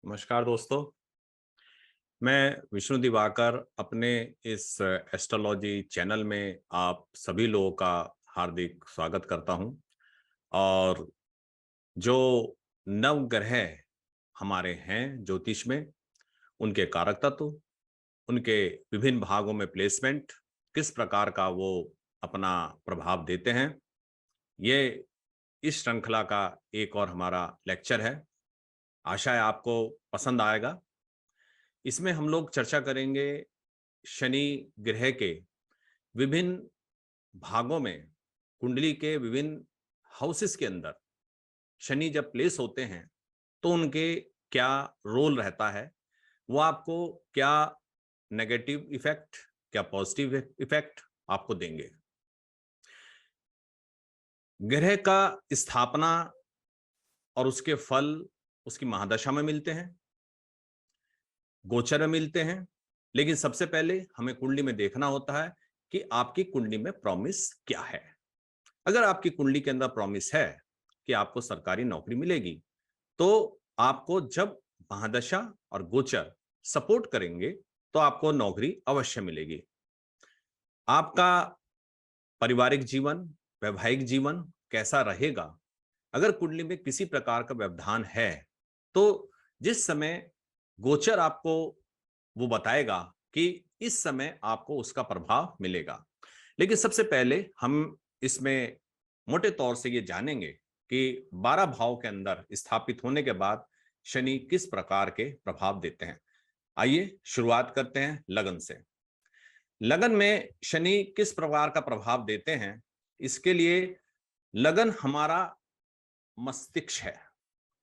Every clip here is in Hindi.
नमस्कार दोस्तों। मैं विष्णु दिवाकर अपने इस एस्ट्रोलॉजी चैनल में आप सभी लोगों का हार्दिक स्वागत करता हूं। और जो नवग्रह हमारे हैं ज्योतिष में, उनके कारक तत्व, उनके विभिन्न भागों में प्लेसमेंट, किस प्रकार का वो अपना प्रभाव देते हैं, ये इस श्रृंखला का एक और हमारा लेक्चर है। आशा है आपको पसंद आएगा। इसमें हम लोग चर्चा करेंगे शनि ग्रह के विभिन्न भागों में, कुंडली के विभिन्न हाउसेस के अंदर शनि जब प्लेस होते हैं तो उनके क्या रोल रहता है, वो आपको क्या नेगेटिव इफेक्ट, क्या पॉजिटिव इफेक्ट आपको देंगे। ग्रह का स्थापना और उसके फल उसकी महादशा में मिलते हैं, गोचर में मिलते हैं। लेकिन सबसे पहले हमें कुंडली में देखना होता है कि आपकी कुंडली में प्रॉमिस क्या है। अगर आपकी कुंडली के अंदर प्रॉमिस है कि आपको सरकारी नौकरी मिलेगी, तो आपको जब महादशा और गोचर सपोर्ट करेंगे तो आपको नौकरी अवश्य मिलेगी। आपका पारिवारिक जीवन, वैवाहिक जीवन कैसा रहेगा, अगर कुंडली में किसी प्रकार का व्यवधान है तो जिस समय गोचर आपको वो बताएगा कि इस समय आपको उसका प्रभाव मिलेगा। लेकिन सबसे पहले हम इसमें मोटे तौर से ये जानेंगे कि 12 भाव के अंदर स्थापित होने के बाद शनि किस प्रकार के प्रभाव देते हैं। आइए शुरुआत करते हैं लगन से। लगन में शनि किस प्रकार का प्रभाव देते हैं, इसके लिए लगन हमारा मस्तिष्क है,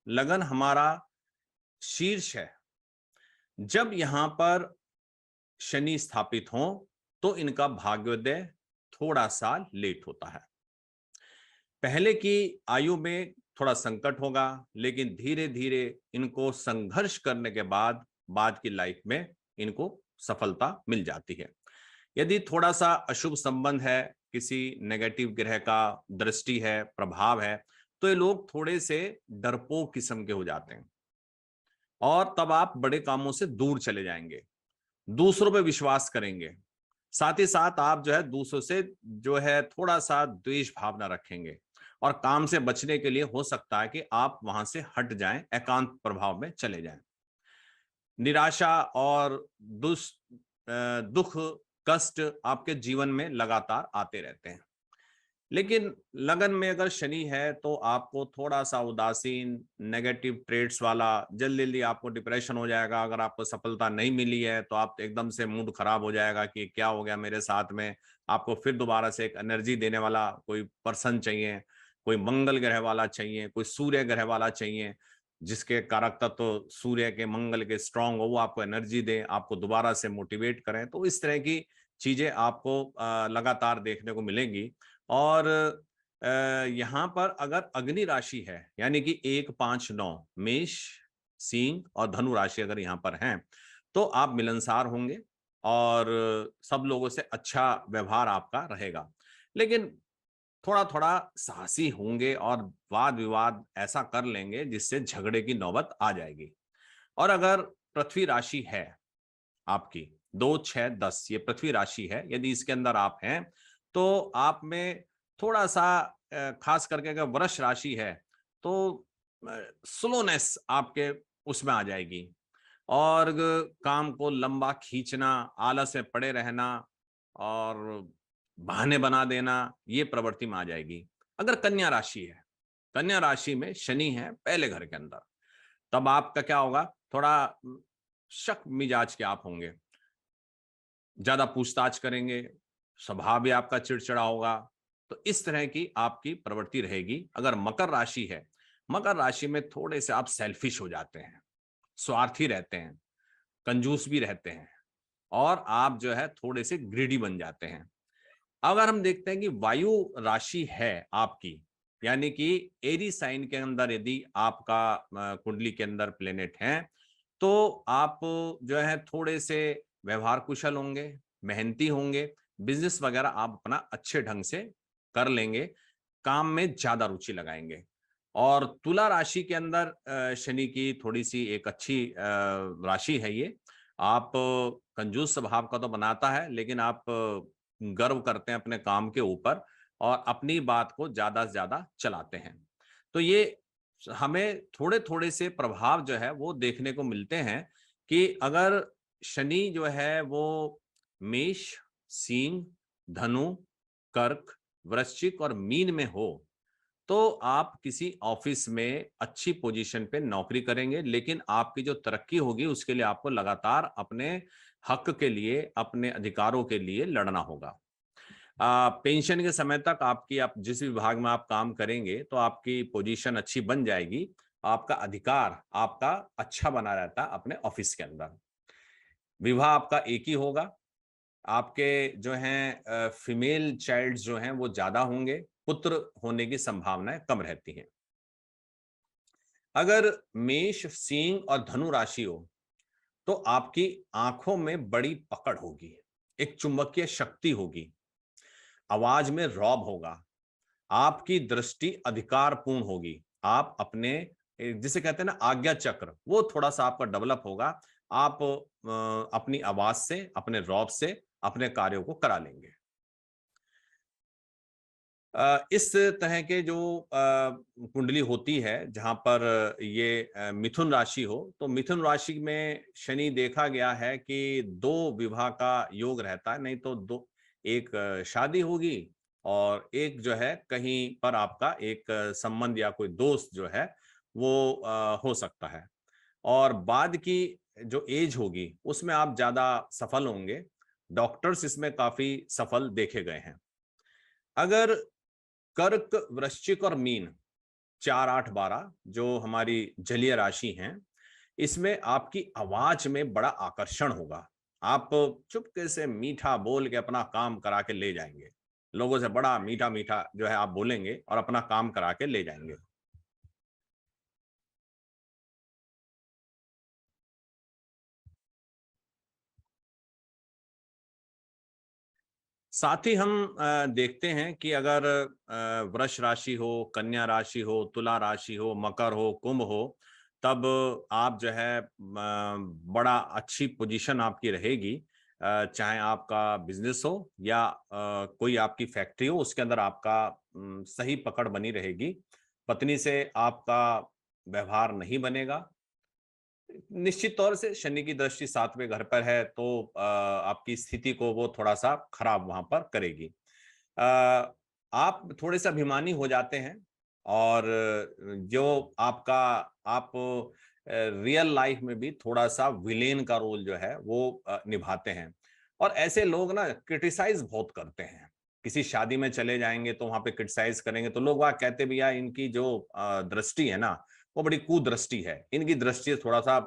लगन हमारा शीर्ष है। जब यहां पर शनि स्थापित हो तो इनका भाग्योदय थोड़ा सा लेट होता है। पहले की आयु में थोड़ा संकट होगा, लेकिन धीरे धीरे इनको संघर्ष करने के बाद की लाइफ में इनको सफलता मिल जाती है। यदि थोड़ा सा अशुभ संबंध है, किसी नेगेटिव ग्रह का दृष्टि है, प्रभाव है, तो ये लोग थोड़े से डरपोक किस्म के हो जाते हैं और तब आप बड़े कामों से दूर चले जाएंगे, दूसरों पे विश्वास करेंगे। साथ ही साथ आप जो है दूसरों से जो है थोड़ा सा द्वेष भावना रखेंगे और काम से बचने के लिए हो सकता है कि आप वहां से हट जाएं, एकांत प्रभाव में चले जाएं। निराशा और दुख, कष्ट आपके जीवन में लगातार आते रहते हैं। लेकिन लगन में अगर शनि है तो आपको थोड़ा सा उदासीन, नेगेटिव ट्रेड्स वाला, जल्दी जल्दी आपको डिप्रेशन हो जाएगा। अगर आपको सफलता नहीं मिली है तो आप एकदम से मूड खराब हो जाएगा कि क्या हो गया मेरे साथ में। आपको फिर दोबारा से एक एनर्जी देने वाला कोई पर्सन चाहिए, कोई मंगल ग्रह वाला चाहिए, कोई सूर्य ग्रह वाला चाहिए, जिसके कारक तत्व तो सूर्य के, मंगल के स्ट्रांग हो, वो आपको एनर्जी दे, आपको दोबारा से मोटिवेट करें। तो इस तरह की चीजें आपको लगातार देखने को मिलेंगी। और यहाँ पर अगर अग्नि राशि है, यानी कि 1, 5, 9 मेष, सिंह और धनु राशि अगर यहाँ पर हैं, तो आप मिलनसार होंगे और सब लोगों से अच्छा व्यवहार आपका रहेगा। लेकिन थोड़ा थोड़ा साहसी होंगे और वाद विवाद ऐसा कर लेंगे जिससे झगड़े की नौबत आ जाएगी। और अगर पृथ्वी राशि है आपकी, 2, 6, 10 ये पृथ्वी राशि है, यदि इसके अंदर आप हैं तो आप में थोड़ा सा खास करके अगर वृष राशि है तो स्लोनेस आपके उसमें आ जाएगी और काम को लंबा खींचना, आलस में पड़े रहना और बहाने बना देना, ये प्रवृत्ति में आ जाएगी। अगर कन्या राशि है, कन्या राशि में शनि है पहले घर के अंदर, तब आपका क्या होगा, थोड़ा शक मिजाज के आप होंगे, ज्यादा पूछताछ करेंगे, स्वभाव भी आपका चिड़चिड़ा होगा। तो इस तरह की आपकी प्रवृत्ति रहेगी। अगर मकर राशि है, मकर राशि में थोड़े से आप सेल्फिश हो जाते हैं, स्वार्थी रहते हैं, कंजूस भी रहते हैं और आप जो है थोड़े से ग्रीडी बन जाते हैं। अगर हम देखते हैं कि वायु राशि है आपकी, यानी कि एरी साइन के अंदर यदि आपका कुंडली के अंदर प्लेनेट है, तो आप जो है थोड़े से व्यवहार कुशल होंगे, मेहनती होंगे, बिजनेस वगैरह आप अपना अच्छे ढंग से कर लेंगे, काम में ज्यादा रुचि लगाएंगे। और तुला राशि के अंदर शनि की थोड़ी सी एक अच्छी राशि है ये। आप कंजूस स्वभाव का तो बनाता है, लेकिन आप गर्व करते हैं अपने काम के ऊपर और अपनी बात को ज्यादा से ज्यादा चलाते हैं। तो ये हमें थोड़े थोड़े से प्रभाव जो है वो देखने को मिलते हैं कि अगर शनि जो है वो मेष, सिंह, धनु, कर्क, वृश्चिक और मीन में हो, तो आप किसी ऑफिस में अच्छी पोजीशन पे नौकरी करेंगे, लेकिन आपकी जो तरक्की होगी उसके लिए आपको लगातार अपने हक के लिए, अपने अधिकारों के लिए लड़ना होगा। पेंशन के समय तक आपकी, आप जिस विभाग में आप काम करेंगे तो आपकी पोजीशन अच्छी बन जाएगी, आपका अधिकार आपका अच्छा बना रहता है अपने ऑफिस के अंदर। विवाह आपका एक ही होगा, आपके जो हैं फीमेल चाइल्ड जो हैं वो ज्यादा होंगे, पुत्र होने की संभावनाएं कम रहती हैं। अगर मेष, सिंह और धनु राशि हो तो आपकी आंखों में बड़ी पकड़ होगी, एक चुंबकीय शक्ति होगी, आवाज में रौब होगा, आपकी दृष्टि अधिकारपूर्ण होगी, आप अपने जिसे कहते हैं ना आज्ञा चक्र, वो थोड़ा सा आपका डेवलप होगा। आप अपनी आवाज से, अपने रौब से अपने कार्यों को करा लेंगे। इस तरह के जो कुंडली होती है जहां पर ये मिथुन राशि हो, तो मिथुन राशि में शनि देखा गया है कि 2 विवाह का योग रहता है, नहीं तो दो, एक शादी होगी और एक जो है कहीं पर आपका एक संबंध या कोई दोस्त जो है वो हो सकता है। और बाद की जो एज होगी उसमें आप ज्यादा सफल होंगे। डॉक्टर्स इसमें काफी सफल देखे गए हैं। अगर कर्क, वृश्चिक और मीन 4, 8, 12 जो हमारी जलीय राशि हैं, इसमें आपकी आवाज में बड़ा आकर्षण होगा। आप चुपके से मीठा बोल के अपना काम करा के ले जाएंगे, लोगों से बड़ा मीठा मीठा जो है आप बोलेंगे और अपना काम करा के ले जाएंगे। साथ ही हम देखते हैं कि अगर वृष राशि हो, कन्या राशि हो, तुला राशि हो, मकर हो, कुंभ हो, तब आप जो है बड़ा अच्छी पोजीशन आपकी रहेगी। चाहे आपका बिजनेस हो या कोई आपकी फैक्ट्री हो, उसके अंदर आपका सही पकड़ बनी रहेगी। पत्नी से आपका व्यवहार नहीं बनेगा। निश्चित तौर से शनि की दृष्टि 7वें घर पर है, तो आपकी स्थिति को वो थोड़ा सा खराब वहां पर करेगी। अ, आप थोड़े से अभिमानी हो जाते हैं और जो आपका, आप रियल लाइफ में भी थोड़ा सा विलेन का रोल जो है वो निभाते हैं। और ऐसे लोग ना क्रिटिसाइज बहुत करते हैं। किसी शादी में चले जाएंगे तो वहां पे क्रिटिसाइज करेंगे तो लोग वहां कहते भी यार इनकी जो दृष्टि है ना वो बड़ी कुदृष्टि है, इनकी दृष्टि से थोड़ा सा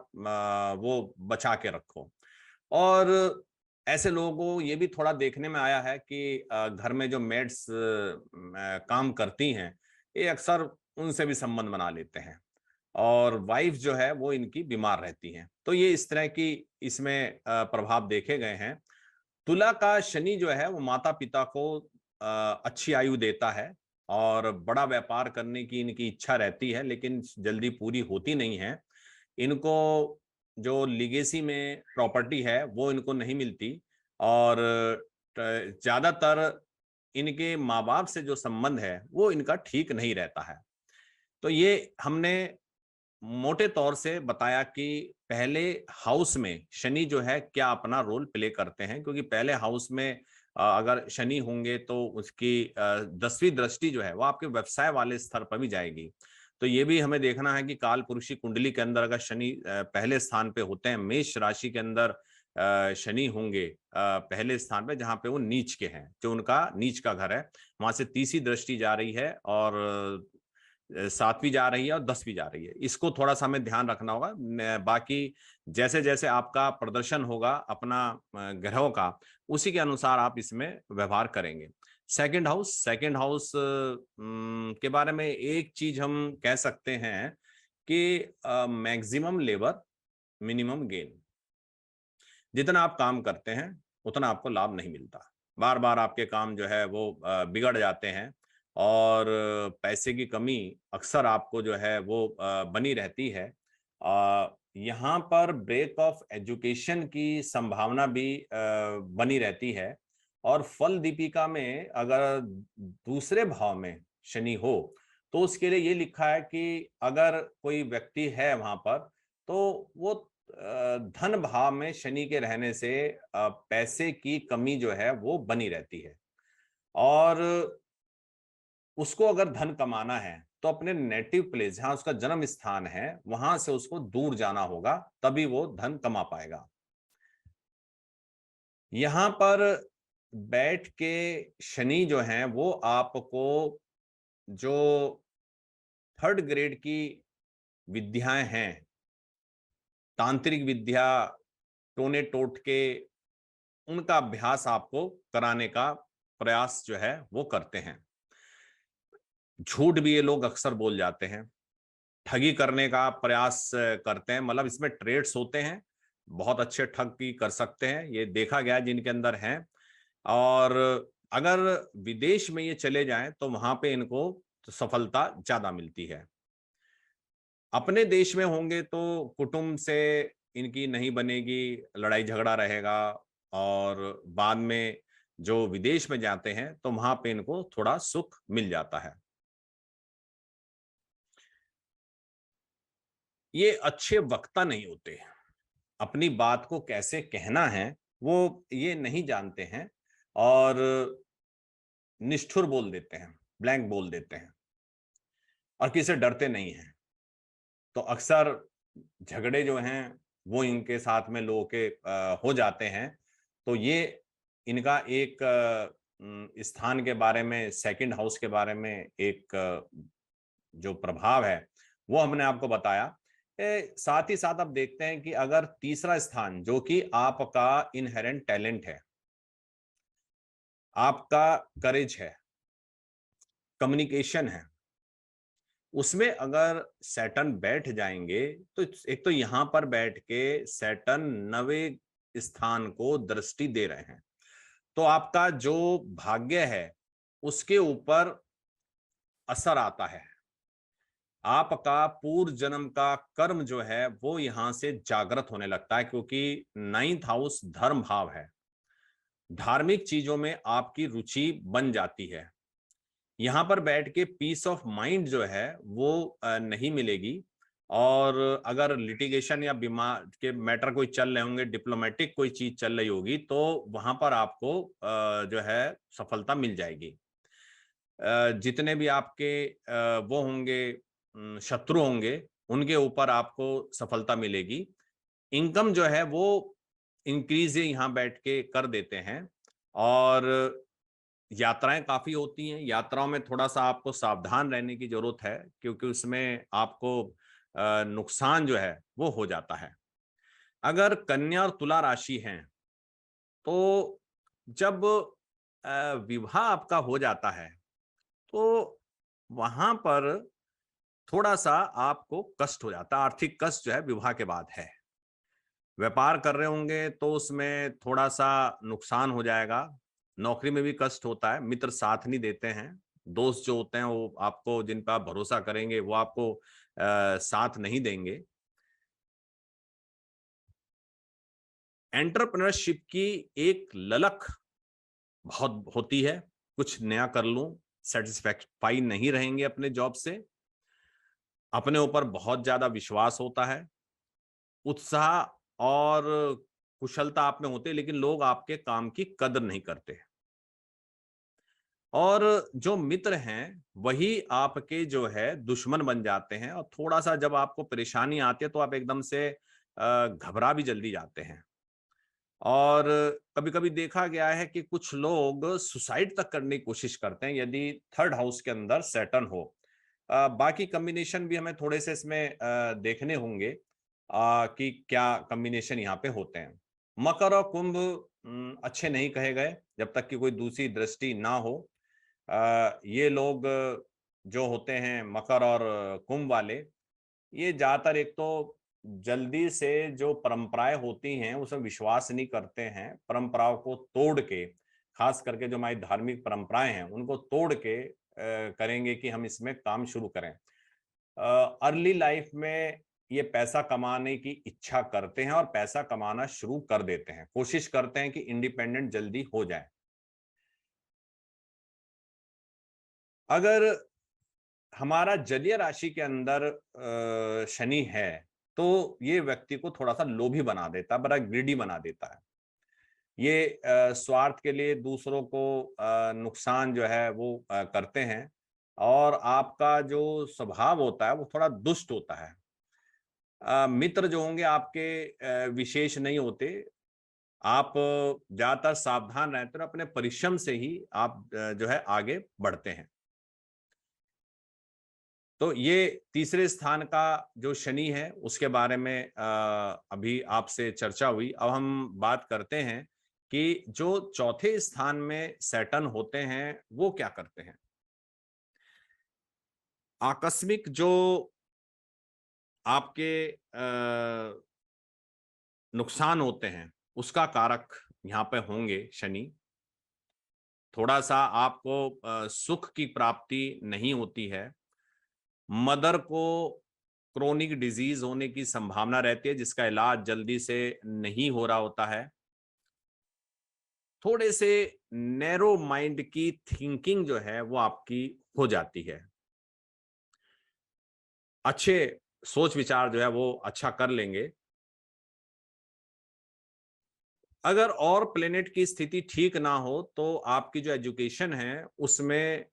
वो बचा के रखो। और ऐसे लोगों को ये भी थोड़ा देखने में आया है कि घर में जो मेड्स काम करती हैं, ये अक्सर उनसे भी संबंध बना लेते हैं और वाइफ जो है वो इनकी बीमार रहती हैं। तो ये इस तरह की इसमें प्रभाव देखे गए हैं। तुला का शनि जो है वो माता पिता को अच्छी आयु देता है और बड़ा व्यापार करने की इनकी इच्छा रहती है, लेकिन जल्दी पूरी होती नहीं है। इनको जो लिगेसी में प्रॉपर्टी है वो इनको नहीं मिलती और ज्यादातर इनके माँ बाप से जो संबंध है वो इनका ठीक नहीं रहता है। तो ये हमने मोटे तौर से बताया कि पहले हाउस में शनि जो है क्या अपना रोल प्ले करते हैं, क्योंकि पहले हाउस में अगर शनि होंगे तो उसकी 10वीं दृष्टि जो है वो आपके व्यवसाय वाले स्तर पर भी जाएगी। तो ये भी हमें देखना है कि काल पुरुषी कुंडली के अंदर अगर शनि पहले स्थान पे होते हैं, मेष राशि के अंदर शनि होंगे पहले स्थान पे जहां पे वो नीच के हैं, जो उनका नीच का घर है, वहां से 30वीं दृष्टि जा रही है और 7वीं जा रही है और 10वीं जा रही है। इसको थोड़ा सा हमें ध्यान रखना होगा। बाकी जैसे जैसे आपका प्रदर्शन होगा अपना ग्रहों का, उसी के अनुसार आप इसमें व्यवहार करेंगे। सेकंड हाउस के बारे में एक चीज हम कह सकते हैं कि मैक्सिमम लेबर मिनिमम गेन। जितना आप काम करते हैं उतना आपको लाभ नहीं मिलता। बार बार आपके काम जो है वो बिगड़ जाते हैं और पैसे की कमी अक्सर आपको जो है वो बनी रहती है। यहाँ पर ब्रेक ऑफ एजुकेशन की संभावना भी बनी रहती है। और फल दीपिका में अगर दूसरे भाव में शनि हो तो उसके लिए ये लिखा है कि अगर कोई व्यक्ति है वहां पर तो वो धन भाव में शनि के रहने से पैसे की कमी जो है वो बनी रहती है। और उसको अगर धन कमाना है तो अपने नेटिव प्लेस जहां उसका जन्म स्थान है वहां से उसको दूर जाना होगा, तभी वो धन कमा पाएगा। यहां पर बैठ के शनि जो है वो आपको जो थर्ड ग्रेड की विद्याएं हैं, तांत्रिक विद्या, टोने टोटके, उनका अभ्यास आपको कराने का प्रयास जो है वो करते हैं। झूठ भी ये लोग अक्सर बोल जाते हैं, ठगी करने का प्रयास करते हैं, मतलब इसमें ट्रेड्स होते हैं, बहुत अच्छे ठग भी कर सकते हैं, ये देखा गया जिनके अंदर हैं। और अगर विदेश में ये चले जाएं तो वहां पे इनको सफलता ज्यादा मिलती है। अपने देश में होंगे तो कुटुंब से इनकी नहीं बनेगी, लड़ाई झगड़ा रहेगा। और बाद में जो विदेश में जाते हैं तो वहां पे इनको थोड़ा सुख मिल जाता है। ये अच्छे वक्ता नहीं होते, अपनी बात को कैसे कहना है वो ये नहीं जानते हैं और निष्ठुर बोल देते हैं, ब्लैंक बोल देते हैं और किसी से डरते नहीं हैं। तो अक्सर झगड़े जो हैं वो इनके साथ में लोगों के हो जाते हैं। तो ये इनका एक स्थान के बारे में, सेकंड हाउस के बारे में एक जो प्रभाव है वो हमने आपको बताया। साथ ही साथ आप देखते हैं कि अगर तीसरा स्थान जो कि आपका इनहेरेंट टैलेंट है, आपका करेज है, कम्युनिकेशन है, उसमें अगर सैटर्न बैठ जाएंगे तो एक तो यहां पर बैठ के सैटर्न 9वें स्थान को दृष्टि दे रहे हैं, तो आपका जो भाग्य है उसके ऊपर असर आता है। आपका पूर्व जन्म का कर्म जो है वो यहां से जागृत होने लगता है, क्योंकि 9th हाउस धर्म भाव है। धार्मिक चीजों में आपकी रुचि बन जाती है। यहाँ पर बैठ के पीस ऑफ माइंड जो है वो नहीं मिलेगी। और अगर लिटिगेशन या बीमार के मैटर कोई चल रहे होंगे, डिप्लोमेटिक कोई चीज चल रही होगी, तो वहां पर आपको जो है सफलता मिल जाएगी। जितने भी आपके वो होंगे, शत्रु होंगे, उनके ऊपर आपको सफलता मिलेगी। इनकम जो है वो इंक्रीज यहाँ बैठ के कर देते हैं। और यात्राएं काफी होती हैं, यात्राओं में थोड़ा सा आपको सावधान रहने की जरूरत है, क्योंकि उसमें आपको नुकसान जो है वो हो जाता है। अगर कन्या और तुला राशि हैं तो जब विवाह आपका हो जाता है तो वहां पर थोड़ा सा आपको कष्ट हो जाता है। आर्थिक कष्ट जो है विवाह के बाद है। व्यापार कर रहे होंगे तो उसमें थोड़ा सा नुकसान हो जाएगा। नौकरी में भी कष्ट होता है, मित्र साथ नहीं देते हैं, दोस्त जो होते हैं वो आपको, जिन पर आप भरोसा करेंगे वो आपको साथ नहीं देंगे। एंटरप्रेन्योरशिप की एक ललक बहुत होती है, कुछ नया कर लूं, सेटिस्फाई नहीं रहेंगे अपने जॉब से। अपने ऊपर बहुत ज्यादा विश्वास होता है, उत्साह और कुशलता आप में होते, लेकिन लोग आपके काम की कदर नहीं करते। और जो मित्र हैं वही आपके जो है दुश्मन बन जाते हैं, और थोड़ा सा जब आपको परेशानी आती है तो आप एकदम से घबरा भी जल्दी जाते हैं। और कभी कभी देखा गया है कि कुछ लोग सुसाइड तक करने की कोशिश करते हैं यदि थर्ड हाउस के अंदर सैटर्न हो। बाकी कॉम्बिनेशन भी हमें थोड़े से इसमें देखने होंगे कि क्या कॉम्बिनेशन यहाँ पे होते हैं। मकर और कुंभ अच्छे नहीं कहे गए जब तक कि कोई दूसरी दृष्टि ना हो। ये लोग जो होते हैं मकर और कुंभ वाले, ये ज्यादातर एक तो जल्दी से जो परंपराएं होती हैं उसमें विश्वास नहीं करते हैं, परंपराओं को तोड़ के, खास करके जो हमारी धार्मिक परंपराएं हैं उनको तोड़ के करेंगे कि हम इसमें काम शुरू करें। अर्ली लाइफ में ये पैसा कमाने की इच्छा करते हैं और पैसा कमाना शुरू कर देते हैं, कोशिश करते हैं कि इंडिपेंडेंट जल्दी हो जाए। अगर हमारा जलीय राशि के अंदर शनि है तो ये व्यक्ति को थोड़ा सा लोभी बना देता है, बड़ा ग्रीडी बना देता है। ये स्वार्थ के लिए दूसरों को नुकसान जो है वो करते हैं, और आपका जो स्वभाव होता है वो थोड़ा दुष्ट होता है। मित्र जो होंगे आपके विशेष नहीं होते। आप ज्यादातर सावधान रहते हैं, अपने परिश्रम से ही आप जो है आगे बढ़ते हैं। तो ये तीसरे स्थान का जो शनि है उसके बारे में अभी आपसे चर्चा हुई। अब हम बात करते हैं कि जो चौथे स्थान में सैटर्न होते हैं वो क्या करते हैं। आकस्मिक जो आपके नुकसान होते हैं उसका कारक यहाँ पे होंगे शनि। थोड़ा सा आपको सुख की प्राप्ति नहीं होती है। मदर को क्रोनिक डिजीज होने की संभावना रहती है जिसका इलाज जल्दी से नहीं हो रहा होता है। थोड़े से नैरो माइंड की थिंकिंग जो है वो आपकी हो जाती है। अच्छे सोच विचार जो है वो अच्छा कर लेंगे। अगर और प्लेनेट की स्थिति ठीक ना हो तो आपकी जो एजुकेशन है उसमें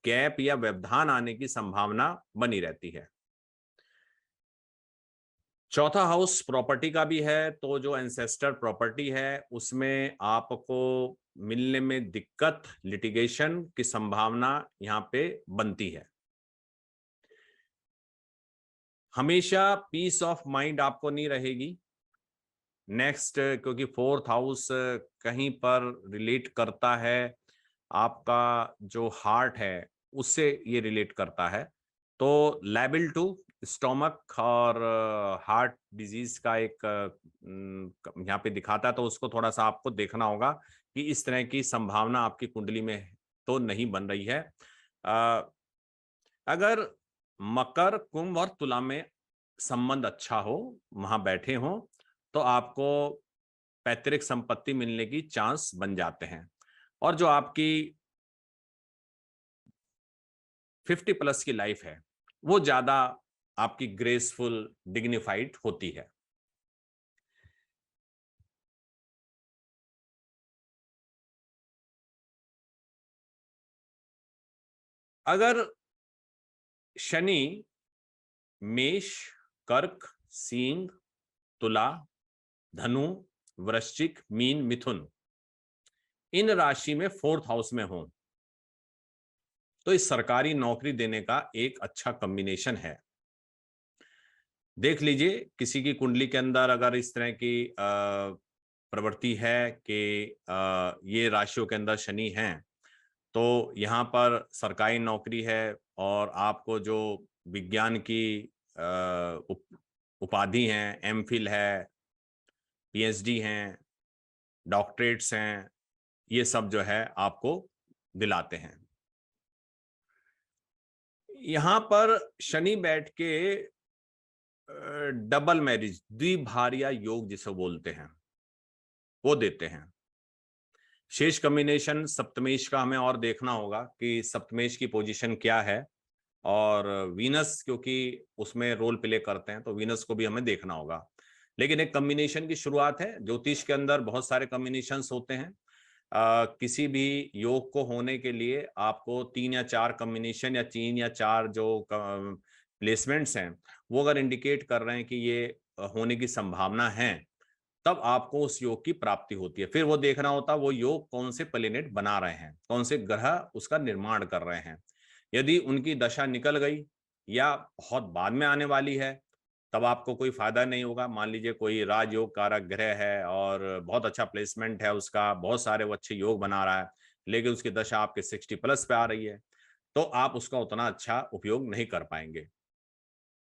गैप या व्यवधान आने की संभावना बनी रहती है। चौथा हाउस प्रॉपर्टी का भी है, तो जो एंसेस्टर प्रॉपर्टी है उसमें आपको मिलने में दिक्कत, लिटिगेशन की संभावना यहाँ पे बनती है। हमेशा पीस ऑफ माइंड आपको नहीं रहेगी। नेक्स्ट, क्योंकि फोर्थ हाउस कहीं पर रिलेट करता है आपका जो हार्ट है उससे ये रिलेट करता है, तो लायबल टू स्टोमक और हार्ट डिजीज का एक यहाँ पे दिखाता है, तो उसको थोड़ा सा आपको देखना होगा कि इस तरह की संभावना आपकी कुंडली में तो नहीं बन रही है। अगर मकर, कुंभ और तुला में संबंध अच्छा हो, वहां बैठे हो, तो आपको पैतृक संपत्ति मिलने की चांस बन जाते हैं। और जो आपकी 50 प्लस की लाइफ है वो ज्यादा आपकी ग्रेसफुल, डिग्निफाइड होती है। अगर शनि मेष, कर्क, सिंह, तुला, धनु, वृश्चिक, मीन, मिथुन इन राशि में फोर्थ हाउस में हो तो इस सरकारी नौकरी देने का एक अच्छा कॉम्बिनेशन है। देख लीजिए किसी की कुंडली के अंदर अगर इस तरह की प्रवृत्ति है कि ये राशियों के अंदर शनि है, तो यहाँ पर सरकारी नौकरी है और आपको जो विज्ञान की उपाधि हैं, एमफिल है, पीएचडी हैं, डॉक्टरेट्स हैं, ये सब जो है आपको दिलाते हैं। यहाँ पर शनि बैठ के डबल मैरिज, द्विभार्या योग जिसे बोलते हैं, वो देते हैं। शेष कॉम्बिनेशन सप्तमेश का हमें और देखना होगा कि सप्तमेश की पोजीशन क्या है, और वीनस क्योंकि उसमें रोल प्ले करते हैं तो वीनस को भी हमें देखना होगा। लेकिन एक कॉम्बिनेशन की शुरुआत है। ज्योतिष के अंदर बहुत सारे कॉम्बिनेशंस होते हैं। किसी भी योग को होने के लिए आपको 3 या 4 कॉम्बिनेशन या 3 या 4 जो प्लेसमेंट्स हैं वो अगर इंडिकेट कर रहे हैं कि ये होने की संभावना है, तब आपको उस योग की प्राप्ति होती है। फिर वो देखना होता है वो योग कौन से प्लेनेट बना रहे हैं, कौन से ग्रह उसका निर्माण कर रहे हैं। यदि उनकी दशा निकल गई या बहुत बाद में आने वाली है तब आपको कोई फायदा नहीं होगा। मान लीजिए कोई राजयोग कारक ग्रह है और बहुत अच्छा प्लेसमेंट है उसका, बहुत सारे वो अच्छे योग बना रहा है, लेकिन उसकी दशा आपके 60 प्लस पे आ रही है, तो आप उसका उतना अच्छा उपयोग नहीं कर पाएंगे।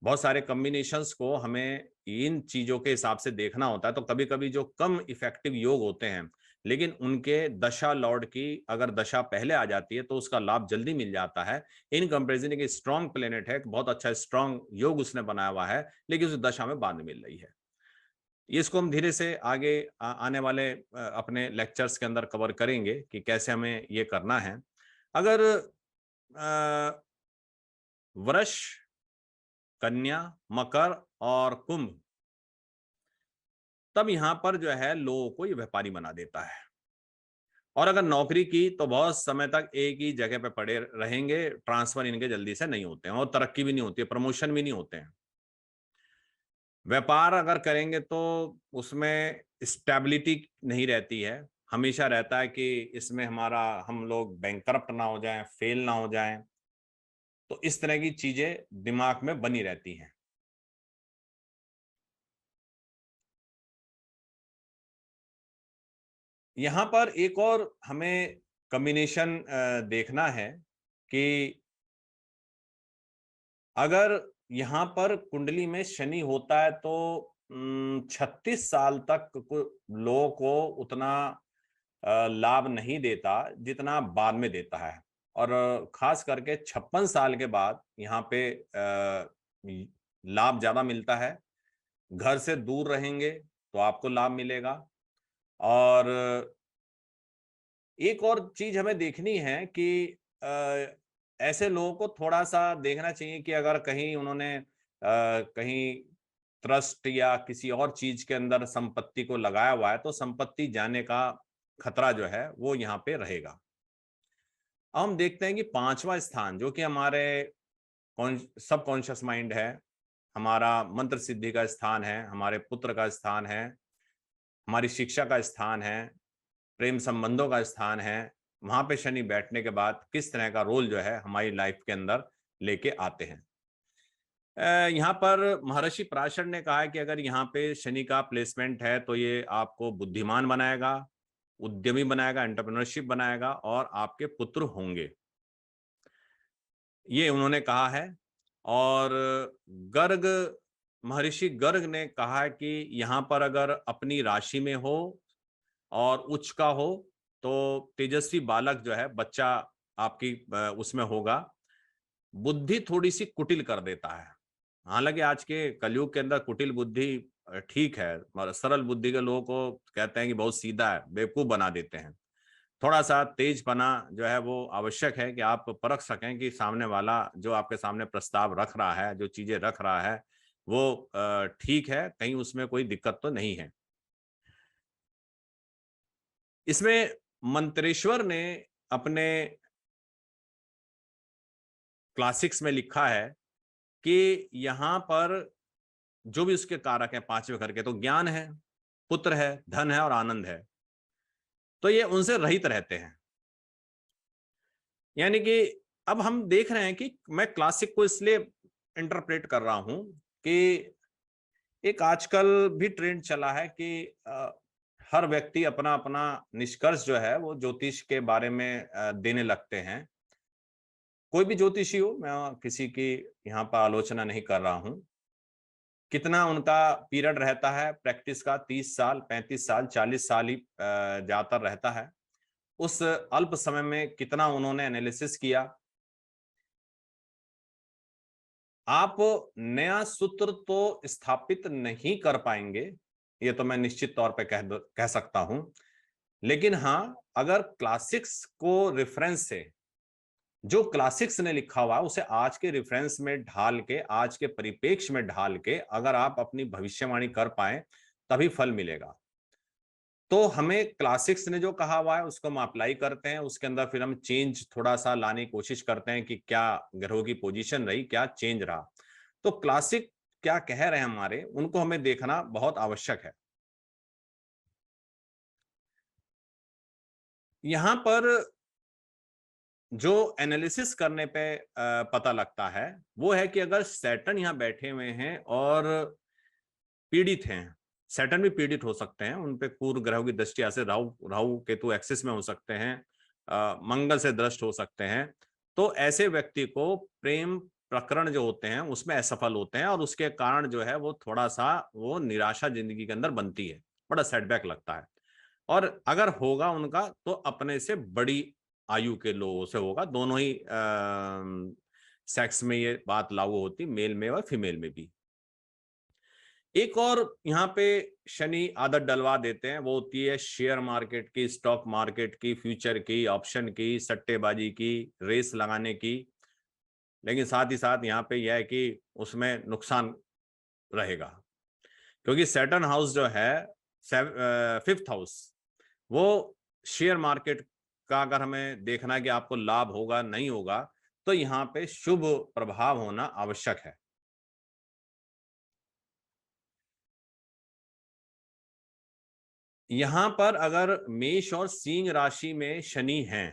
बहुत सारे कॉम्बिनेशंस को हमें इन चीजों के हिसाब से देखना होता है। तो कभी कभी जो कम इफेक्टिव योग होते हैं लेकिन उनके दशा लॉर्ड की अगर दशा पहले आ जाती है तो उसका लाभ जल्दी मिल जाता है। इन कंपेरिजन एक स्ट्रॉन्ग प्लेनेट है, बहुत अच्छा स्ट्रॉन्ग योग उसने बनाया हुआ है, लेकिन उस दशा में बाद में मिल रही है। इसको हम धीरे से आगे आने वाले अपने लेक्चर्स के अंदर कवर करेंगे कि कैसे हमें ये करना है। अगर वृष, कन्या, मकर और कुंभ, तब यहां पर जो है लोगों को ये व्यापारी बना देता है। और अगर नौकरी की तो बहुत समय तक एक ही जगह पे पड़े रहेंगे, ट्रांसफर इनके जल्दी से नहीं होते हैं और तरक्की भी नहीं होती है, प्रमोशन भी नहीं होते हैं। व्यापार अगर करेंगे तो उसमें स्टेबिलिटी नहीं रहती है, हमेशा रहता है कि इसमें हम लोग बैंकरप्ट ना हो जाएं, फेल ना हो जाएं, तो इस तरह की चीजें दिमाग में बनी रहती हैं। यहां पर एक और हमें कॉम्बिनेशन देखना है कि अगर यहाँ पर कुंडली में शनि होता है तो 36 साल तक लोगों को उतना लाभ नहीं देता जितना बाद में देता है। और खास करके 56 साल के बाद यहाँ पे लाभ ज्यादा मिलता है। घर से दूर रहेंगे तो आपको लाभ मिलेगा। और एक और चीज हमें देखनी है कि ऐसे लोगों को थोड़ा सा देखना चाहिए कि अगर कहीं उन्होंने कहीं ट्रस्ट या किसी और चीज के अंदर संपत्ति को लगाया हुआ है तो संपत्ति जाने का खतरा जो है वो यहाँ पे रहेगा। अब हम देखते हैं कि 5वां स्थान जो कि हमारे सब कॉन्शियस माइंड है, हमारा मंत्र सिद्धि का स्थान है, हमारे पुत्र का स्थान है, हमारी शिक्षा का स्थान है, प्रेम संबंधों का स्थान है। वहां पे शनि बैठने के बाद किस तरह का रोल जो है हमारी लाइफ के अंदर लेके आते हैं। यहाँ पर महर्षि पराशर ने कहा है कि अगर यहाँ पे शनि का प्लेसमेंट है तो ये आपको बुद्धिमान बनाएगा, उद्यमी बनाएगा, एंटरप्रेन्योरशिप बनाएगा और आपके पुत्र होंगे, ये उन्होंने कहा है। और गर्ग, महर्षि गर्ग ने कहा है कि यहाँ पर अगर अपनी राशि में हो और उच्च का हो तो तेजस्वी बालक जो है बच्चा आपकी उसमें होगा। बुद्धि थोड़ी सी कुटिल कर देता है, हालांकि आज के कलयुग के अंदर कुटिल बुद्धि ठीक है, और सरल बुद्धि के लोगों को कहते हैं कि बहुत सीधा है, बेवकूफ बना देते हैं। थोड़ा सा तेजपना जो है वो आवश्यक है कि आप परख सकें कि सामने वाला जो आपके सामने प्रस्ताव रख रहा है, जो चीजें रख रहा है वो ठीक है, कहीं उसमें कोई दिक्कत तो नहीं है। इसमें मंत्रेश्वर ने अपने क्लासिक्स में लिखा है कि यहाँ पर जो भी उसके कारक हैं 5वें घर के, तो ज्ञान है, पुत्र है, धन है और आनंद है, तो ये उनसे रहित रहते हैं। यानी कि अब हम देख रहे हैं कि मैं क्लासिक को इसलिए इंटरप्रेट कर रहा हूं कि एक आजकल भी ट्रेंड चला है कि हर व्यक्ति अपना अपना निष्कर्ष जो है वो ज्योतिष के बारे में देने लगते हैं। कोई भी ज्योतिषी हो, मैं किसी की यहाँ पर आलोचना नहीं कर रहा हूं। कितना उनका पीरियड रहता है प्रैक्टिस का, 30 साल, 35 साल, 40 साल ही ज्यादातर रहता है। उस अल्प समय में कितना उन्होंने एनालिसिस किया। आप नया सूत्र तो स्थापित नहीं कर पाएंगे, ये तो मैं निश्चित तौर पे कह सकता हूं। लेकिन हाँ, अगर क्लासिक्स को रेफरेंस से, जो क्लासिक्स ने लिखा हुआ है उसे आज के रेफरेंस में ढाल के, आज के परिपेक्ष में ढाल के अगर आप अपनी भविष्यवाणी कर पाए तभी फल मिलेगा। तो हमें क्लासिक्स ने जो कहा हुआ है उसको हम अप्लाई करते हैं, उसके अंदर फिर हम चेंज थोड़ा सा लाने की कोशिश करते हैं कि क्या ग्रहों की पोजीशन रही, क्या चेंज रहा। तो क्लासिक क्या कह रहे हैं हमारे, उनको हमें देखना बहुत आवश्यक है। यहां पर जो एनालिसिस करने पे पता लगता है वो है कि अगर सैटर्न यहां बैठे हुए हैं और पीड़ित हैं, सैटर्न भी पीड़ित हो सकते हैं, उन पे पूर्व ग्रहों की दृष्टि से राहु राहु केतु एक्सिस में हो सकते हैं, मंगल से दृष्ट हो सकते हैं। तो ऐसे व्यक्ति को प्रेम प्रकरण जो होते हैं उसमें असफल होते हैं और उसके कारण जो है वो थोड़ा सा वो निराशा जिंदगी के अंदर बनती है, बड़ा सेटबैक लगता है। और अगर होगा उनका तो अपने से बड़ी आयु के लोगों से होगा। दोनों ही सेक्स में ये बात लागू होती, मेल में और फीमेल में भी। एक और यहाँ पे शनि आदत डलवा देते हैं, वो होती है शेयर मार्केट की, स्टॉक मार्केट की, फ्यूचर की, ऑप्शन की, सट्टेबाजी की, रेस लगाने की। लेकिन साथ ही साथ यहाँ पे यह है कि उसमें नुकसान रहेगा, क्योंकि सैटर्न हाउस जो है, 5th हाउस, वो शेयर मार्केट का अगर हमें देखना है कि आपको लाभ होगा नहीं होगा, तो यहाँ पे शुभ प्रभाव होना आवश्यक है। यहां पर अगर मेष और सिंह राशि में शनि है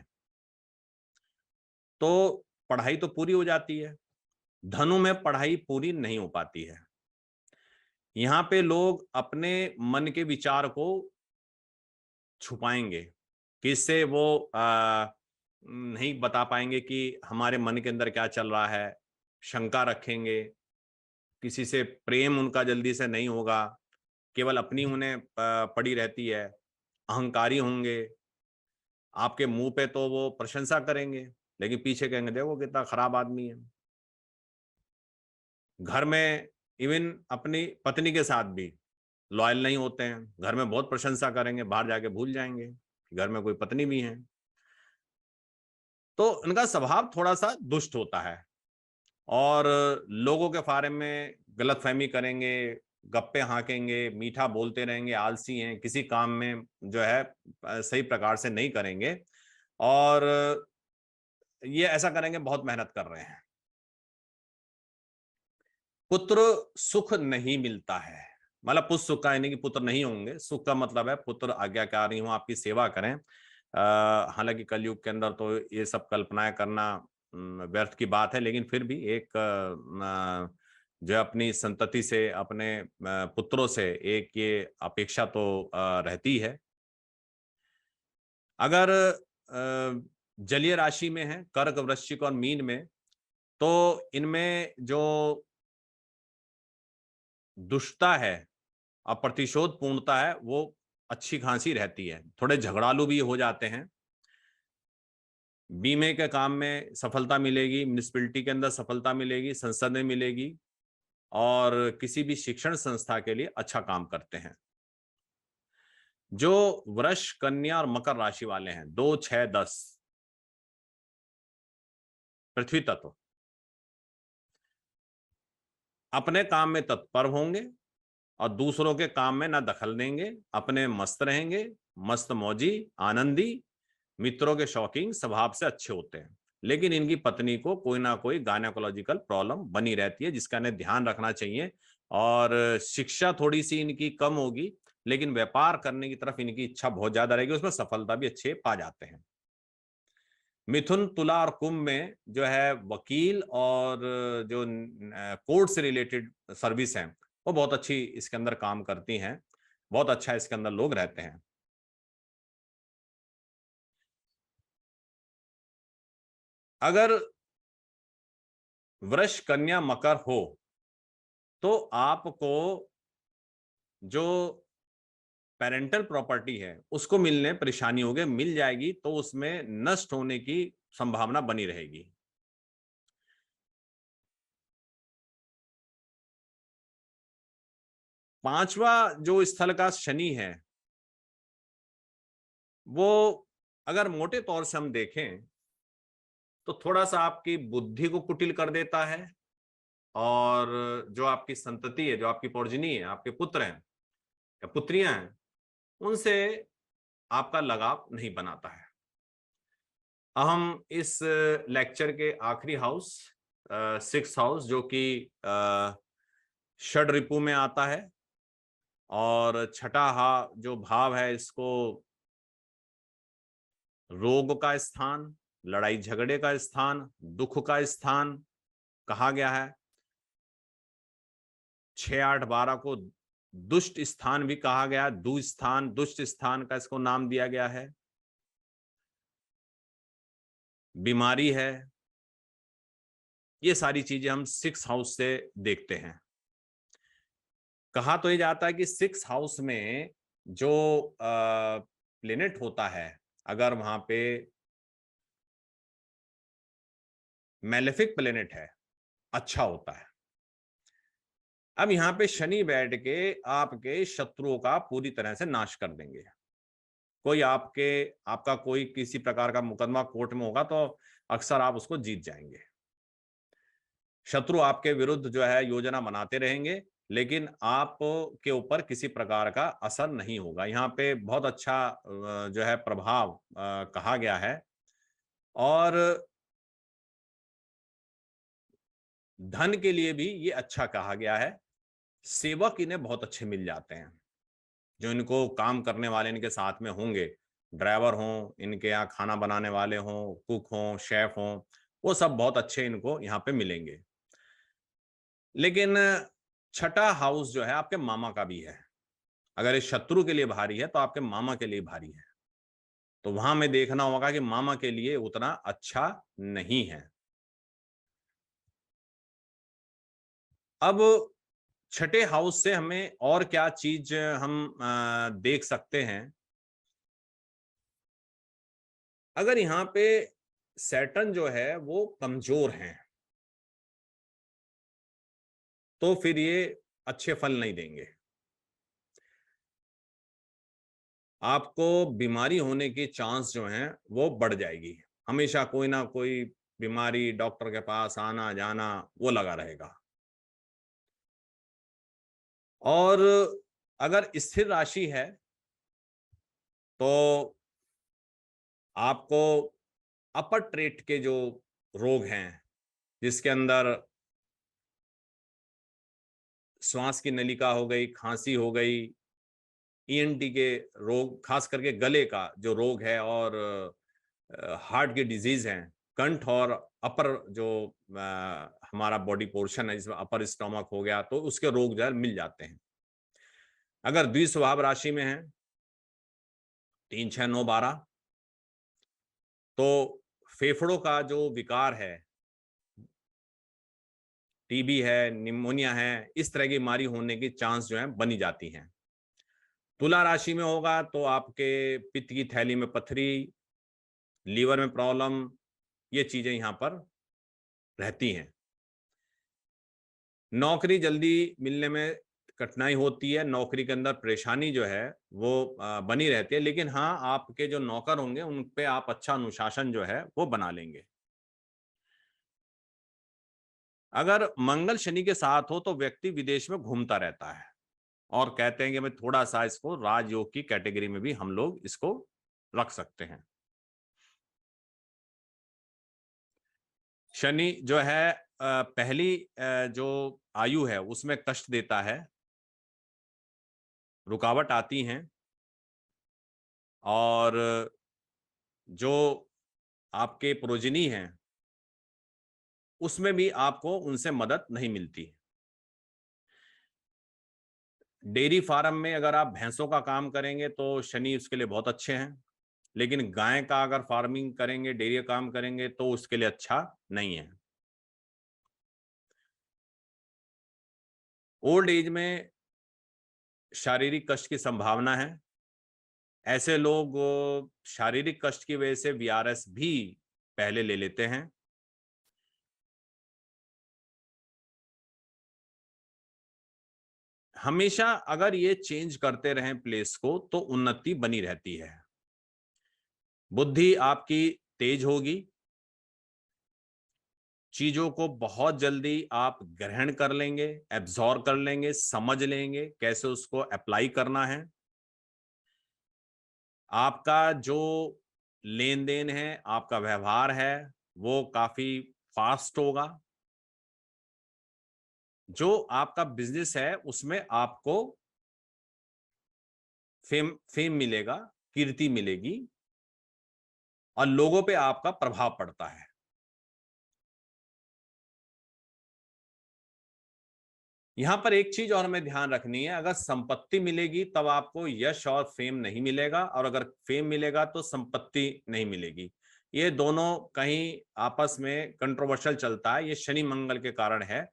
तो पढ़ाई तो पूरी हो जाती है, धनु में पढ़ाई पूरी नहीं हो पाती है। यहाँ पे लोग अपने मन के विचार को छुपाएंगे, किससे वो नहीं बता पाएंगे कि हमारे मन के अंदर क्या चल रहा है, शंका रखेंगे, किसी से प्रेम उनका जल्दी से नहीं होगा, केवल अपनी उन्हें पड़ी रहती है, अहंकारी होंगे। आपके मुंह पे तो वो प्रशंसा करेंगे, लेकिन पीछे कहेंगे देखो कितना खराब आदमी है। घर में इवन अपनी पत्नी के साथ भी लॉयल नहीं होते हैं, घर में बहुत प्रशंसा करेंगे, बाहर जाके भूल जाएंगे कि घर में कोई पत्नी भी है। तो इनका स्वभाव थोड़ा सा दुष्ट होता है और लोगों के बारे में गलतफहमी करेंगे, गप्पे हाँकेंगे, मीठा बोलते रहेंगे, आलसी हैं, किसी काम में जो है सही प्रकार से नहीं करेंगे, और ये ऐसा करेंगे बहुत मेहनत कर रहे हैं। पुत्र सुख नहीं मिलता है, मतलब पुत्र सुख का यानी कि पुत्र नहीं होंगे, सुख का मतलब है पुत्र आज्ञाकारी हो, आपकी सेवा करें। हालांकि कलयुग के अंदर तो ये सब कल्पनाएं करना व्यर्थ की बात है, लेकिन फिर भी एक जो अपनी संतति से, अपने पुत्रों से एक ये अपेक्षा तो रहती है। अगर जलीय राशि में है, कर्क, वृश्चिक और मीन में, तो इनमें जो दुष्टता है और प्रतिशोध पूर्णता है वो अच्छी खासी रहती है। थोड़े झगड़ालू भी हो जाते हैं। बीमे के काम में सफलता मिलेगी, म्युनिसिपैलिटी के अंदर सफलता मिलेगी, संसद में मिलेगी, और किसी भी शिक्षण संस्था के लिए अच्छा काम करते हैं। जो वृष, कन्या और मकर राशि वाले हैं, 2, 6, 10, पृथ्वी तत्व, अपने काम में तत्पर होंगे और दूसरों के काम में ना दखल देंगे, अपने मस्त रहेंगे, मस्त मौजी, आनंदी, मित्रों के शौकीन, स्वभाव से अच्छे होते हैं। लेकिन इनकी पत्नी को कोई ना कोई गायनेकोलॉजिकल प्रॉब्लम बनी रहती है, जिसका इन्हें ध्यान रखना चाहिए। और शिक्षा थोड़ी सी इनकी कम होगी, लेकिन व्यापार करने की तरफ इनकी इच्छा बहुत ज्यादा रहेगी, उसमें सफलता भी अच्छे पा जाते हैं। मिथुन, तुला और कुंभ में जो है वकील और जो कोर्ट से रिलेटेड सर्विस है, वो बहुत अच्छी इसके अंदर काम करती हैं, बहुत अच्छा इसके अंदर लोग रहते हैं। अगर वृष, कन्या, मकर हो तो आपको जो पेरेंटल प्रॉपर्टी है उसको मिलने परेशानी होगी, मिल जाएगी तो उसमें नष्ट होने की संभावना बनी रहेगी। पांचवा जो स्थल का शनि है, वो अगर मोटे तौर से हम देखें तो थोड़ा सा आपकी बुद्धि को कुटिल कर देता है, और जो आपकी संतति है, जो आपकी प्रोजनी है, आपके पुत्र हैं या पुत्रियां हैं, उनसे आपका लगाव नहीं बनाता है। हम इस लेक्चर के आखिरी हाउस, 6th हाउस, जो कि षड रिपु में आता है, और छठा जो भाव है, इसको रोग का स्थान, लड़ाई झगड़े का स्थान, दुख का स्थान कहा गया है। 6, 8, 12 को दुष्ट स्थान भी कहा गया, दुस्थान, दुष्ट स्थान का इसको नाम दिया गया है। बीमारी है, ये सारी चीजें हम 6th हाउस से देखते हैं। कहा तो ये जाता है कि 6th हाउस में जो प्लेनेट होता है, अगर वहां पे मैलेफिक प्लेनेट है, अच्छा होता है। अब यहाँ पे शनि बैठ के आपके शत्रुओं का पूरी तरह से नाश कर देंगे। कोई आपका कोई किसी प्रकार का मुकदमा कोर्ट में होगा तो अक्सर आप उसको जीत जाएंगे। शत्रु आपके विरुद्ध जो है योजना बनाते रहेंगे, लेकिन आप के ऊपर किसी प्रकार का असर नहीं होगा। यहाँ पे बहुत अच्छा जो है प्रभाव कहा गया है। और धन के लिए भी ये अच्छा कहा गया है। सेवक इन्हें बहुत अच्छे मिल जाते हैं, जो इनको काम करने वाले इनके साथ में होंगे, ड्राइवर हों, इनके यहाँ खाना बनाने वाले हों, कुक हों, शेफ हों, वो सब बहुत अच्छे इनको यहाँ पे मिलेंगे। लेकिन छठा हाउस जो है आपके मामा का भी है। अगर इस शत्रु के लिए भारी है तो आपके मामा के लिए भारी है, तो वहां में देखना होगा कि मामा के लिए उतना अच्छा नहीं है। अब छठे हाउस से हमें और क्या चीज हम देख सकते हैं। अगर यहाँ पे सैटर्न जो है वो कमजोर है तो फिर ये अच्छे फल नहीं देंगे। आपको बीमारी होने की चांस जो है वो बढ़ जाएगी। हमेशा कोई ना कोई बीमारी, डॉक्टर के पास आना जाना वो लगा रहेगा। और अगर स्थिर राशि है तो आपको अपर ट्रेट के जो रोग हैं, जिसके अंदर श्वास की नलिका हो गई, खांसी हो गई, ईएनटी के रोग, खास करके गले का जो रोग है, और हार्ट की डिजीज है, कंठ और अपर जो हमारा बॉडी पोर्शन है जिसमें अपर स्टोमक हो गया, तो उसके रोग जो है मिल जाते हैं। अगर द्विस्वभाव राशि में है 3, 6, 9, 12, तो फेफड़ों का जो विकार है, टीबी है, निमोनिया है, इस तरह की बीमारी होने की चांस जो है बनी जाती हैं। तुला राशि में होगा तो आपके पित्त की थैली में पथरी, लीवर में प्रॉब्लम, ये चीजें यहां पर रहती हैं। नौकरी जल्दी मिलने में कठिनाई होती है, नौकरी के अंदर परेशानी जो है वो बनी रहती है, लेकिन हाँ, आपके जो नौकर होंगे उन पे आप अच्छा अनुशासन जो है वो बना लेंगे। अगर मंगल शनि के साथ हो तो व्यक्ति विदेश में घूमता रहता है, और कहते हैं कि मैं थोड़ा सा इसको राजयोग की कैटेगरी में भी हम लोग इसको रख सकते हैं। शनि जो है पहली जो आयु है उसमें कष्ट देता है, रुकावट आती हैं, और जो आपके प्रोजनी हैं उसमें भी आपको उनसे मदद नहीं मिलती। डेयरी फार्म में अगर आप भैंसों का काम करेंगे तो शनि उसके लिए बहुत अच्छे हैं, लेकिन गाय का अगर फार्मिंग करेंगे, डेयरी काम करेंगे तो उसके लिए अच्छा नहीं है। ओल्ड एज में शारीरिक कष्ट की संभावना है। ऐसे लोग शारीरिक कष्ट की वजह से वीआरएस भी पहले ले लेते हैं। हमेशा अगर ये चेंज करते रहें प्लेस को तो उन्नति बनी रहती है। बुद्धि आपकी तेज होगी, चीजों को बहुत जल्दी आप ग्रहण कर लेंगे, एब्जॉर्ब कर लेंगे, समझ लेंगे कैसे उसको अप्लाई करना है। आपका जो लेन देन है, आपका व्यवहार है, वो काफी फास्ट होगा। जो आपका बिजनेस है उसमें आपको फेम मिलेगा, कीर्ति मिलेगी, और लोगों पे आपका प्रभाव पड़ता है। यहां पर एक चीज और हमें ध्यान रखनी है, अगर संपत्ति मिलेगी तब आपको यश और फेम नहीं मिलेगा, और अगर फेम मिलेगा तो संपत्ति नहीं मिलेगी। ये दोनों कहीं आपस में कंट्रोवर्शियल चलता है। ये शनि मंगल के कारण है,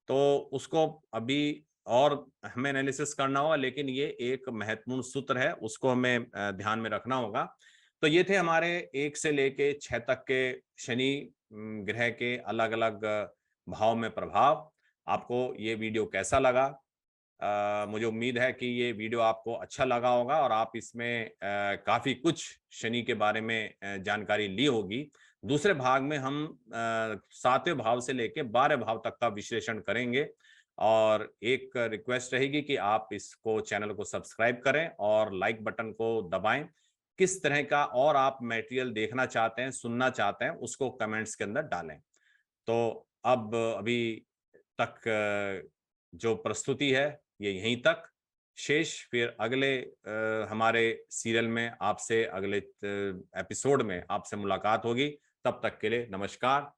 तो उसको अभी और हमें एनालिसिस करना होगा, लेकिन ये एक महत्वपूर्ण सूत्र है, उसको हमें ध्यान में रखना होगा। तो ये थे हमारे 1 से लेके 6 तक के शनि ग्रह के अलग अलग भाव में प्रभाव। आपको ये वीडियो कैसा लगा? मुझे उम्मीद है कि ये वीडियो आपको अच्छा लगा होगा और आप इसमें काफी कुछ शनि के बारे में जानकारी ली होगी। दूसरे भाग में हम 7वें भाव से लेके 12वें भाव तक का विश्लेषण करेंगे, और एक रिक्वेस्ट रहेगी कि आप इसको, चैनल को सब्सक्राइब करें और लाइक बटन को दबाएं। किस तरह का और आप मटेरियल देखना चाहते हैं, सुनना चाहते हैं, उसको कमेंट्स के अंदर डालें। तो अब अभी तक जो प्रस्तुति है ये यहीं तक शेष। फिर अगले हमारे सीरियल में आपसे, अगले एपिसोड में आपसे मुलाकात होगी। तब तक के लिए नमस्कार।